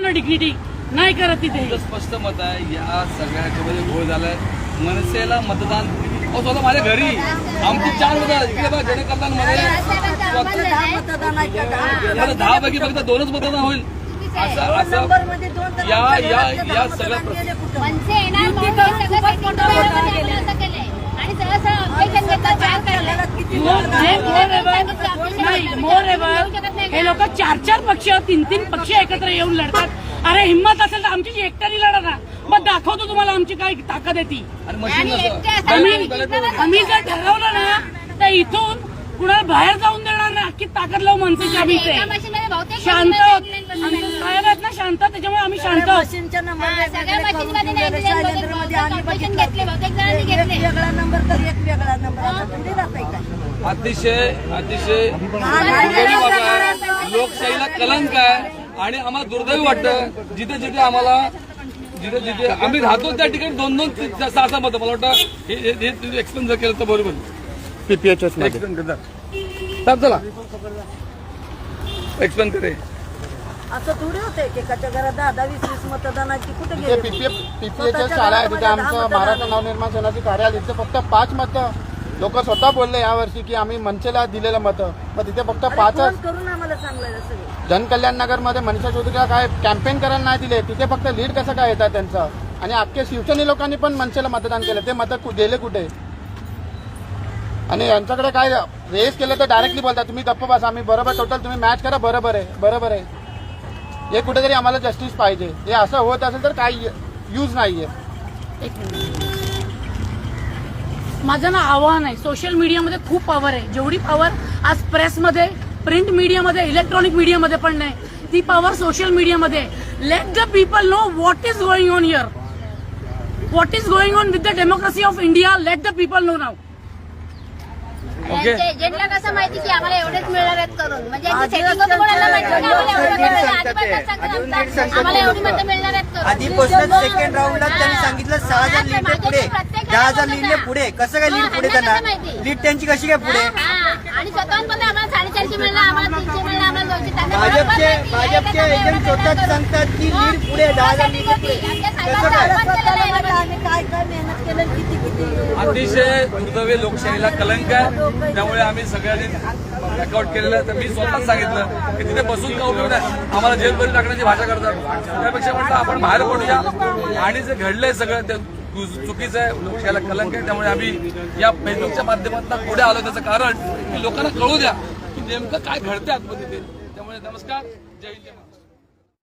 आपलं डिग्निटी नाही करत तिथे. स्पष्ट मत आहे या सगळ्याच्यामध्ये घोळ झालाय. मनसेला मतदान स्वतः माझ्या घरी आमची 4 मतं इकडे बघा जनकल्याणमध्ये 10 पैकी फक्त 2च मतदान होईल असं या सगळ्या हे लोक 4 पक्ष 3 पक्ष एकत्र येऊन लढतात. अरे हिंमत असेल तर आमची एकट्याने लढा ना, मग दाखवतो तुम्हाला आमची काय ताकद आहे ती. आम्ही जर ठरवलं ना तर इथून कुणाला बाहेर जाऊन देणार ना, अख्खी ताकद लावू मनसेची. आम्ही शांत साहेब आहेत ना, शांत, त्याच्यामुळे आम्ही शांत आहोत. अतिशय अतिशय लोकशाहीला कलंक आहे आणि आम्हाला दुर्दैवी वाटतं जिथे जिथे आम्ही राहतो त्या ठिकाणी 2-2, 6-6 मतं. मला वाटतं हे एक्सप्लेन जर केलं तर बरोबर. पीपीएचएस चला एक्सप्लेन करे. असं थोडी होते की एकाच्या घरात 10-20 मतदानाची कुठे गेले. पीपीएचएस शाळा आहे तिथे आमचं महाराष्ट्र नवनिर्माण सेनाचे कार्यालय, तिथे फक्त 5 मतं. लोक स्वतः बोलले यावर्षी की आम्ही मनसेला दिलेलं मतं, मग तिथे फक्त 5च करून आम्हाला सांगलं. जनकल्याण नगर मध्ये मनीषा चौधरीला काय कॅम्पेन करायला नाही दिले, तिथे फक्त लीड कसं काय येतात त्यांचं. आणि अख्खे शिवसेने लोकांनी पण मनसेला मतदान केलं, ते मतं गेले कुठे. आणि यांच्याकडे काय रेस केलं तर डायरेक्टली बोलतात तुम्ही गप्प बसा, आम्ही बरोबर टोटल तुम्ही मॅच करा, बरोबर आहे. हे कुठेतरी आम्हाला जस्टिस पाहिजे. हे असं होत असेल तर काही यूज नाहीये. माझं ना आव्हान आहे, सोशल मीडियामध्ये खूप पॉवर आहे. जेवढी पॉवर आज प्रेसमध्ये, प्रिंट मीडियामध्ये, इलेक्ट्रॉनिक मीडियामध्ये पण नाही, ती पॉवर सोशल मीडियामध्ये. Let the people know what is going on here, what is going on with the democracy of India. Let the people know now. एजंटला कसं माहिती की आम्हाला एवढेच मिळणार आहेत करून, म्हणजे आधी सेकंड राऊंडला त्यांनी सांगितलं 6,000 लीड पुढे, 10,000 लीड पुढे. कसं काय लीड पुढे त्यांना, लीड त्यांची कशी काय पुढे. आणि स्वतःहून पण आम्हाला 450 मिळणार, आम्हाला 300 मिळणार, आम्हाला 200. भाजपचे एजंट स्वतःच सांगतात की लीड पुढे, 10,000 लीड पुढे. कसं काय मेहनत केलं, किती अतिशय दुर्दैवी लोकशाहीला कलंक आहे. त्यामुळे आम्ही सगळ्यांनी बॅकआउट केलेलं. तर मी स्वतःच सांगितलं की तिथे बसून का उपयोग नाही, आम्हाला जेलमध्ये टाकण्याची भाषा करतात. त्यापेक्षा म्हटलं आपण बाहेर पडूया. आणि जे घडलंय सगळं ते चुकीचं आहे, लोकशाहीला कलंक आहे. त्यामुळे आम्ही या फेसबुकच्या माध्यमातून पुढे आलो. त्याचं कारण की लोकांना कळू द्या की नेमकं काय घडतंय आतमध्ये ते. त्यामुळे नमस्कार, जय हिंद.